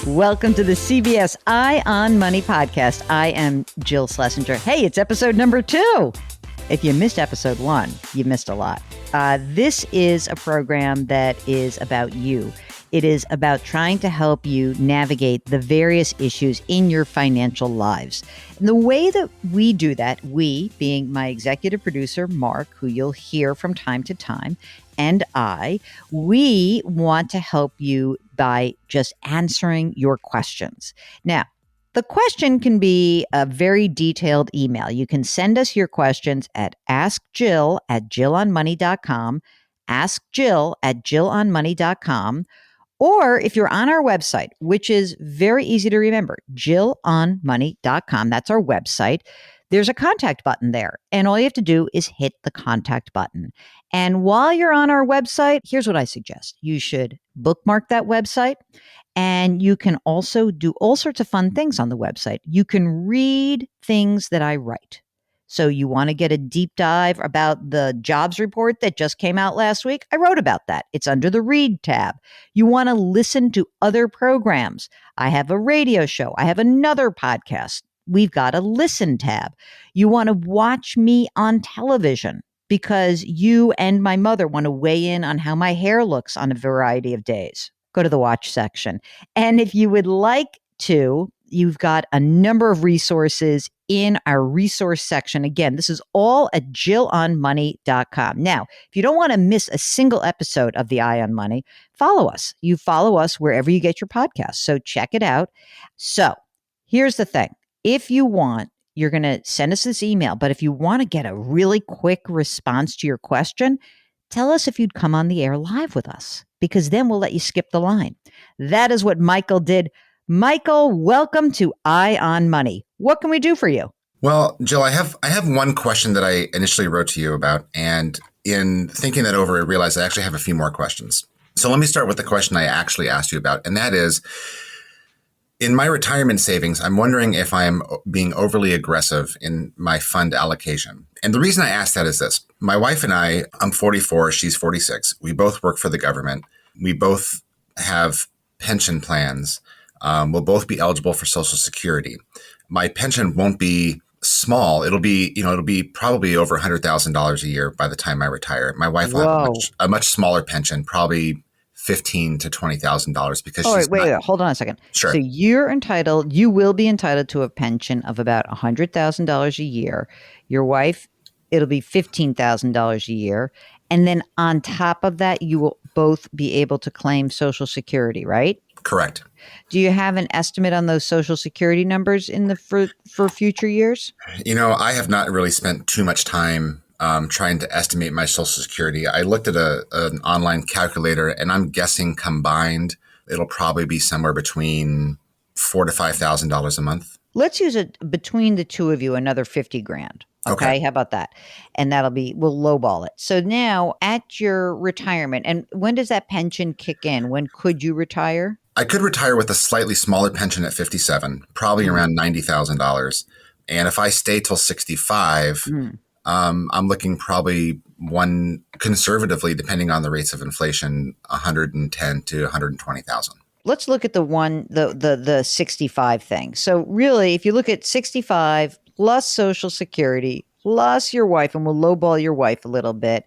Welcome to the CBS Eye on Money podcast. I am Jill Schlesinger. Hey, it's episode number 2. If you missed episode 1, you missed a lot. This is a program that is about you. It is about trying to help you navigate the various issues in your financial lives. And the way that we do that, we being my executive producer, Mark, who you'll hear from time to time, and we want to help you by just answering your questions. Now, the question can be a very detailed email. You can send us your questions at askjill@jillonmoney.com, askjill@jillonmoney.com, or if you're on our website, which is very easy to remember, jillonmoney.com, that's our website. There's a contact button there, and all you have to do is hit the contact button. And while you're on our website, here's what I suggest. You should bookmark that website, and you can also do all sorts of fun things on the website. You can read things that I write. So you want to get a deep dive about the jobs report that just came out last week? I wrote about that. It's under the Read tab. You want to listen to other programs? I have a radio show. I have another podcast. We've got a Listen tab. You want to watch me on television because you and my mother want to weigh in on how my hair looks on a variety of days. Go to the watch section. And if you would like to, you've got a number of resources in our resource section. Again, this is all at jillonmoney.com. Now, if you don't want to miss a single episode of the Eye on Money, follow us. You follow us wherever you get your podcasts. So check it out. So here's the thing. If you want, you're going to send us this email. But if you want to get a really quick response to your question, tell us if you'd come on the air live with us, because then we'll let you skip the line. That is what Michael did. Michael, welcome to Eye on Money. What can we do for you? Well, Jill, I have one question that I initially wrote to you about. And in thinking that over, I realized I actually have a few more questions. So let me start with the question I actually asked you about. And that is, in my retirement savings, I'm wondering if I'm being overly aggressive in my fund allocation. And the reason I ask that is this. My wife and I'm 44, she's 46. We both work for the government. We both have pension plans. We'll both be eligible for Social Security. My pension won't be small. It'll be probably over $100,000 a year by the time I retire. My wife will have a much smaller pension, probably $15,000 to $20,000 because she's wait, hold on a second. Sure. So you will be entitled to a pension of about $100,000 a year. Your wife, it'll be $15,000 a year. And then on top of that, you will both be able to claim Social Security, right? Correct. Do you have an estimate on those Social Security numbers for future years? I have not really spent too much time trying to estimate my Social Security. I looked at an online calculator, and I'm guessing combined, it'll probably be somewhere between $4,000 to $5,000 a month. Let's use it between the two of you, another $50,000. Okay. How about that? And we'll lowball it. So now at your retirement, and when does that pension kick in? When could you retire? I could retire with a slightly smaller pension at 57, probably around $90,000. And if I stay till 65, I'm looking probably conservatively, depending on the rates of inflation, 110 to 120,000. Let's look at the 65 thing. So really, if you look at 65 plus Social Security plus your wife, and we'll lowball your wife a little bit,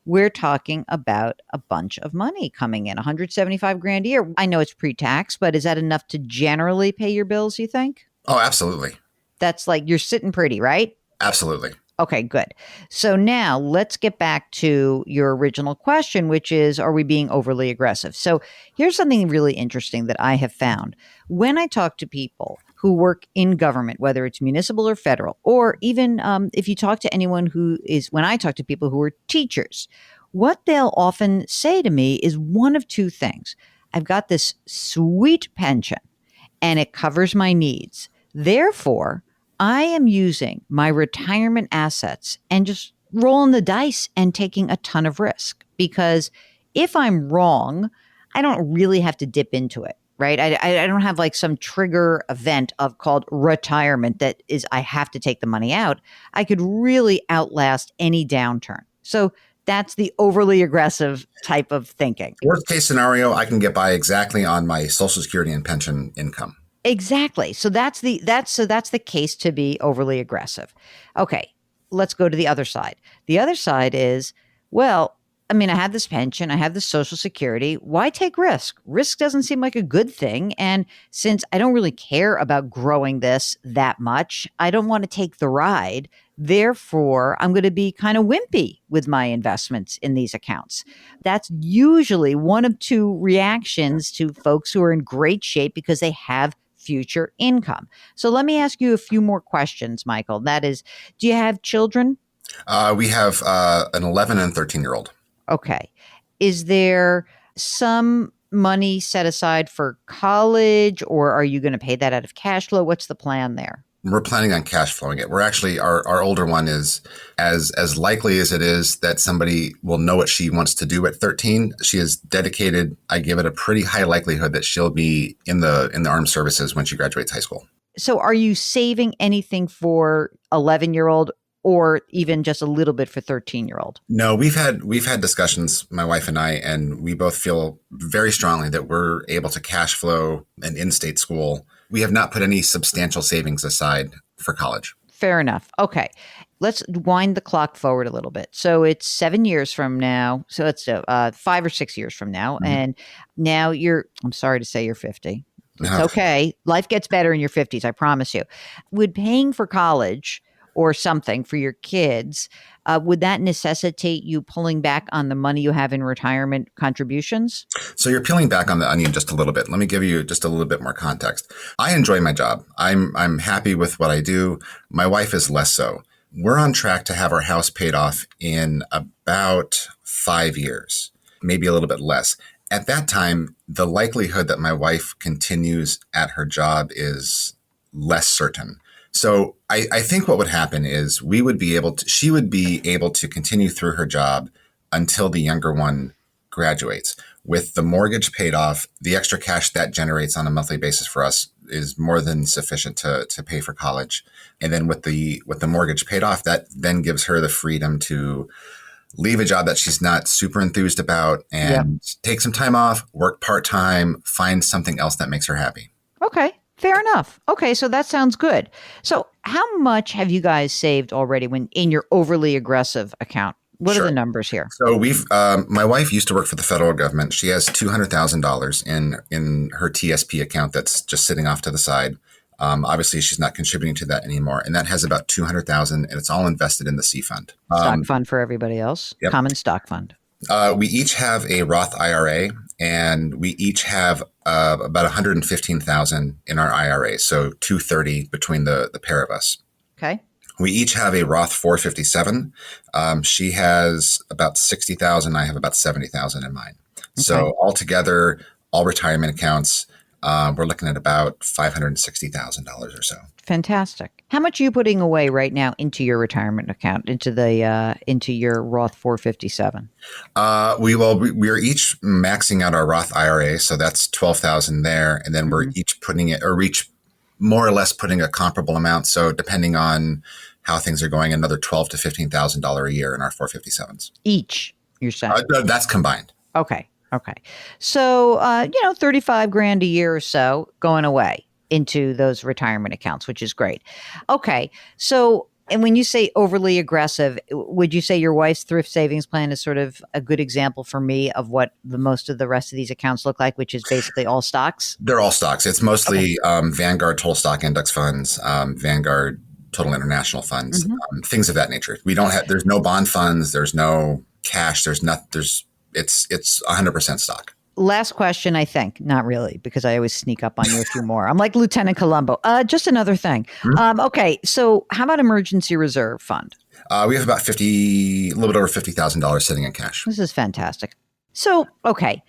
we're talking about a bunch of money coming in, $175,000 a year. I know it's pre-tax, but is that enough to generally pay your bills, you think? Oh, absolutely. That's like you're sitting pretty, right? Absolutely. Okay, good. So now let's get back to your original question, which is, are we being overly aggressive? So here's something really interesting that I have found. When I talk to people who work in government, whether it's municipal or federal, or even if you talk to anyone when I talk to people who are teachers, what they'll often say to me is one of two things. I've got this sweet pension and it covers my needs. Therefore, I am using my retirement assets and just rolling the dice and taking a ton of risk, because if I'm wrong, I don't really have to dip into it. Right. I don't have like some trigger event called retirement that is I have to take the money out. I could really outlast any downturn. So That's the overly aggressive type of thinking. Worst case scenario, I can get by exactly on my Social Security and pension income. Exactly. So that's the case to be overly aggressive. Okay, let's go to the other side. The other side is, well, I mean, I have this pension, I have this Social Security. Why take risk? Risk doesn't seem like a good thing. And since I don't really care about growing this that much, I don't want to take the ride. Therefore, I'm going to be kind of wimpy with my investments in these accounts. That's usually one of two reactions to folks who are in great shape because they have future income. So let me ask you a few more questions, Michael. That is, do you have children? We have an 11 and 13-year-old. Okay. Is there some money set aside for college, or are you going to pay that out of cash flow? What's the plan there? We're planning on cash flowing it. We're actually, our older one is as likely as it is that somebody will know what she wants to do at 13. She is dedicated. I give it a pretty high likelihood that she'll be in the armed services when she graduates high school. So are you saving anything for 11-year-old or even just a little bit for 13-year-old? No, we've had discussions, my wife and I, and we both feel very strongly that we're able to cash flow an in-state school. We have not put any substantial savings aside for college. Fair enough. Okay. Let's wind the clock forward a little bit. So it's 7 years from now. So it's 5 or 6 years from now. Mm-hmm. And now I'm sorry to say you're 50. It's okay. Life gets better in your 50s, I promise you. Would paying for college or something for your kids, would that necessitate you pulling back on the money you have in retirement contributions? So you're peeling back on the onion just a little bit. Let me give you just a little bit more context. I enjoy my job. I'm happy with what I do. My wife is less so. We're on track to have our house paid off in about 5 years, maybe a little bit less. At that time, the likelihood that my wife continues at her job is less certain. So I think what would happen is she would be able to continue through her job until the younger one graduates. With the mortgage paid off, the extra cash that generates on a monthly basis for us is more than sufficient to pay for college. And then with the mortgage paid off, that then gives her the freedom to leave a job that she's not super enthused about and take some time off, work part-time, find something else that makes her happy. Okay. Fair enough. Okay, so that sounds good. So how much have you guys saved already when in your overly aggressive account? What are the numbers here? So my wife used to work for the federal government. She has $200,000 in her TSP account that's just sitting off to the side. Obviously, she's not contributing to that anymore. And that has about $200,000 and it's all invested in the C fund. Stock fund for everybody else. Yep. Common stock fund. We each have a Roth IRA and we each have about $115,000 in our IRA. So $230,000 between the pair of us. Okay. We each have a Roth 457. She has about $60,000. I have about $70,000 in mine. Okay. So altogether, all retirement accounts, we're looking at about $560,000 or so. Fantastic. How much are you putting away right now into your retirement account, into your Roth 457? We are each maxing out our Roth IRA, so that's $12,000 there, and then we're each putting it, or each more or less putting a comparable amount. So depending on how things are going, another $12,000 to $15,000 a year in our 457s. Each, you're saying? That's combined. Okay. So, $35,000 a year or so going away into those retirement accounts, which is great. Okay. So, and when you say overly aggressive, would you say your wife's thrift savings plan is sort of a good example for me of what most of the rest of these accounts look like, which is basically all stocks? They're all stocks. It's mostly Vanguard Total Stock Index funds, Vanguard Total International funds, things of that nature. There's no bond funds. There's no cash. It's 100% stock. Last question, I think. Not really, because I always sneak up on you a few more. I'm like Lieutenant Columbo. Just another thing. Okay, so how about emergency reserve fund? We have about a little bit over $50,000 sitting in cash. This is fantastic. So, okay,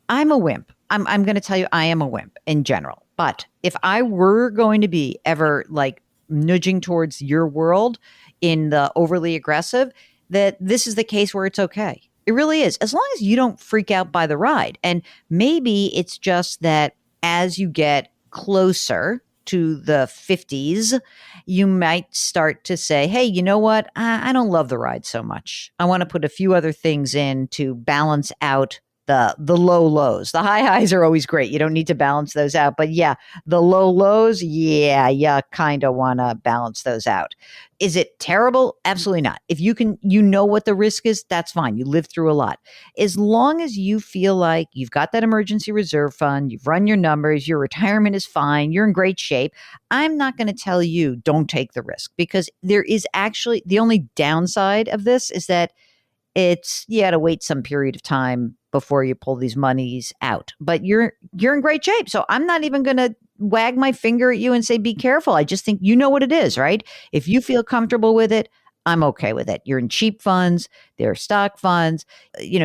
I'm a wimp. I'm going to tell you I am a wimp in general. But if I were going to be ever like nudging towards your world in the overly aggressive, that this is the case where it's okay. It really is. As long as you don't freak out by the ride. And maybe it's just that as you get closer to the 50s, you might start to say, hey, you know what? I don't love the ride so much. I want to put a few other things in to balance out the low lows. The high highs are always great. You don't need to balance those out. But yeah, the low lows, yeah, you kind of want to balance those out. Is it terrible? Absolutely not. If you can, you know what the risk is, that's fine. You lived through a lot. As long as you feel like you've got that emergency reserve fund, you've run your numbers, your retirement is fine, you're in great shape, I'm not going to tell you don't take the risk, because there is actually the only downside of this is that you got to wait some period of time before you pull these monies out. But you're in great shape. So I'm not even going to wag my finger at you and say, be careful. I just think you know what it is, right? If you feel comfortable with it, I'm okay with it. You're in cheap funds. They're stock funds.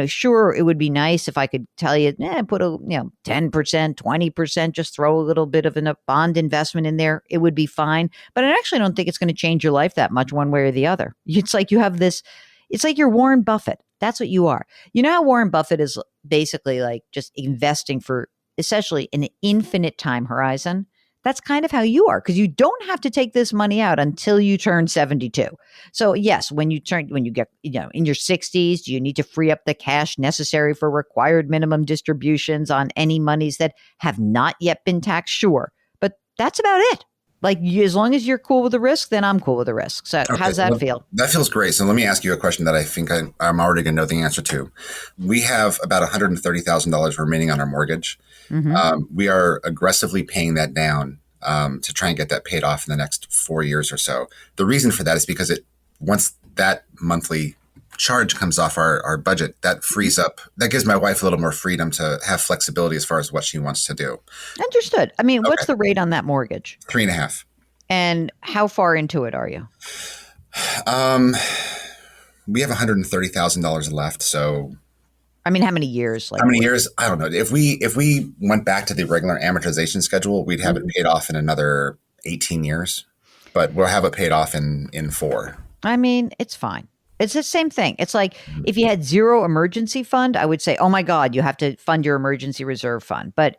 Sure, it would be nice if I could tell you, put 10%, 20%, just throw a little bit of a bond investment in there. It would be fine. But I actually don't think it's going to change your life that much one way or the other. It's like you have this, it's like you're Warren Buffett. That's what you are. You know how Warren Buffett is basically like just investing for essentially an infinite time horizon? That's kind of how you are, because you don't have to take this money out until you turn 72. So yes, when you get, in your 60s, do you need to free up the cash necessary for required minimum distributions on any monies that have not yet been taxed? Sure. But that's about it. Like, as long as you're cool with the risk, then I'm cool with the risk. So how's that feel? That feels great. So let me ask you a question that I think I'm already going to know the answer to. We have about $130,000 remaining on our mortgage. Mm-hmm. We are aggressively paying that down to try and get that paid off in the next 4 years or so. The reason for that is because once that monthly charge comes off our budget, that frees up, that gives my wife a little more freedom to have flexibility as far as what she wants to do. Understood. I mean, what's the rate on that mortgage? 3.5. And how far into it are you? We have $130,000 left. So, I mean, how many years? How many years? I don't know. If we went back to the regular amortization schedule, we'd have it paid off in another 18 years, but we'll have it paid off in 4. I mean, it's fine. It's the same thing. It's like if you had zero emergency fund, I would say, oh my God, you have to fund your emergency reserve fund. But,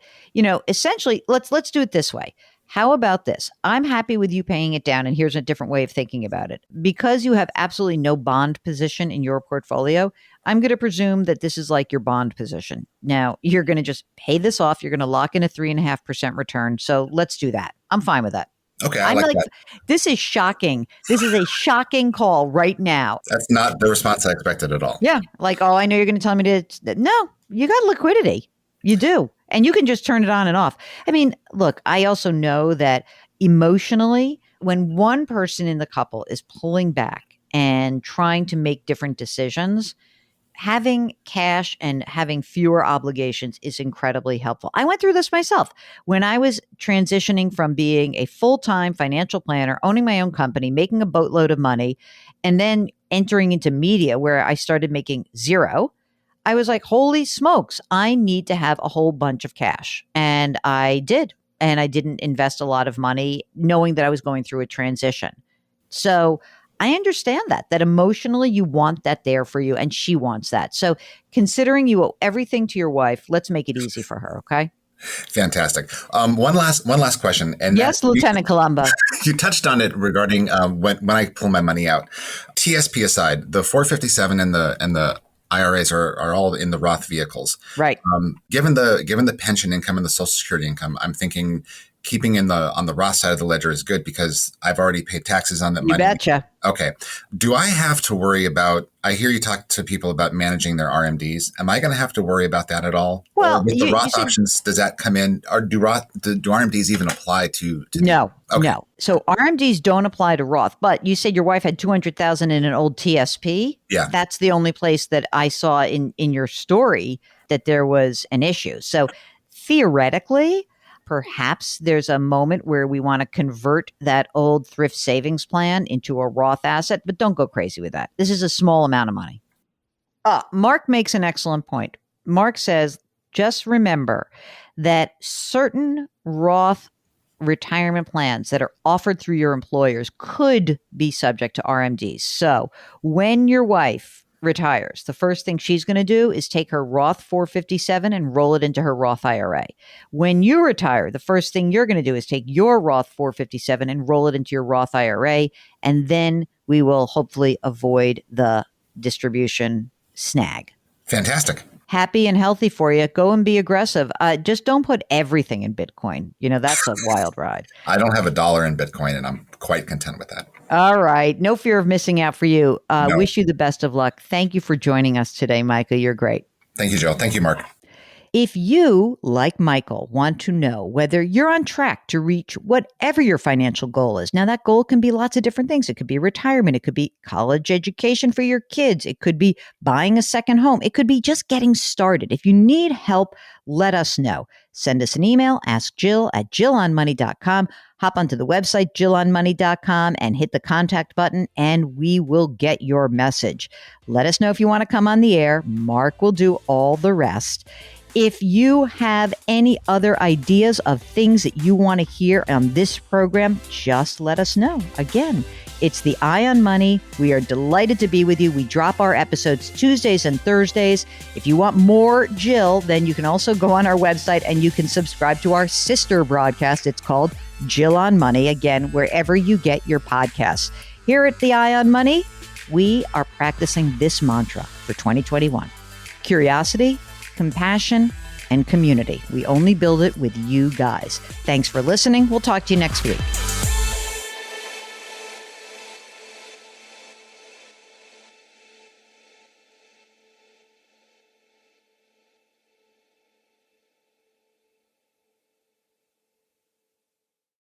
essentially, let's do it this way. How about this? I'm happy with you paying it down. And here's a different way of thinking about it. Because you have absolutely no bond position in your portfolio, I'm going to presume that this is like your bond position. Now, you're going to just pay this off. You're going to lock in a 3.5% return. So let's do that. I'm fine with that. Okay, I like that. This is shocking. This is a shocking call right now. That's not the response I expected at all. Yeah, like, oh, I know you're going to tell me to. No, you got liquidity. You do. And you can just turn it on and off. I mean, look, I also know that emotionally, when one person in the couple is pulling back and trying to make different decisions, having cash and having fewer obligations is incredibly helpful. I went through this myself when I was transitioning from being a full-time financial planner, owning my own company, making a boatload of money, and then entering into media where I started making zero. I was like, holy smokes, I need to have a whole bunch of cash. And I did. And I didn't invest a lot of money knowing that I was going through a transition. So I understand that emotionally you want that there for you, and she wants that. So considering you owe everything to your wife, let's make it easy for her. Okay. Fantastic. One last question. And yes, Lieutenant Columbo. You touched on it regarding when I pull my money out. TSP aside, the 457 and the IRAs are all in the Roth vehicles. Right. Given the pension income and the Social Security income, I'm thinking keeping on the Roth side of the ledger is good because I've already paid taxes on that money. You betcha. Okay. Do I have to worry about, I hear you talk to people about managing their RMDs. Am I going to have to worry about that at all? Well, or with the Roth options, does that come in? Or do RMDs even apply to No, okay. No. So RMDs don't apply to Roth, but you said your wife had $200,000 in an old TSP. Yeah. That's the only place that I saw in your story that there was an issue. So theoretically, perhaps there's a moment where we want to convert that old thrift savings plan into a Roth asset, but don't go crazy with that. This is a small amount of money. Mark makes an excellent point. Mark says, just remember that certain Roth retirement plans that are offered through your employers could be subject to RMDs. So when your wife retires, the first thing she's going to do is take her Roth 457 and roll it into her Roth IRA. When you retire, the first thing you're going to do is take your Roth 457 and roll it into your Roth IRA. And then we will hopefully avoid the distribution snag. Fantastic. Happy and healthy for you. Go and be aggressive. Just don't put everything in Bitcoin. That's a wild ride. I don't have $1 in Bitcoin, and I'm quite content with that. All right. No fear of missing out for you. No. Wish you the best of luck. Thank you for joining us today, Micah. You're great. Thank you, Joe. Thank you, Mark. If you, like Michael, want to know whether you're on track to reach whatever your financial goal is, now that goal can be lots of different things. It could be retirement. It could be college education for your kids. It could be buying a second home. It could be just getting started. If you need help, let us know. Send us an email, ask Jill at jillonmoney.com. Hop onto the website, jillonmoney.com, and hit the contact button, and we will get your message. Let us know if you want to come on the air. Mark will do all the rest. If you have any other ideas of things that you want to hear on this program, just let us know. Again, it's the Eye on Money. We are delighted to be with you. We drop our episodes Tuesdays and Thursdays. If you want more Jill, then you can also go on our website and you can subscribe to our sister broadcast. It's called Jill on Money, again, wherever you get your podcasts. Here at the Eye on Money, we are practicing this mantra for 2021. Curiosity, compassion, and community. We only build it with you guys. Thanks for listening. We'll talk to you next week.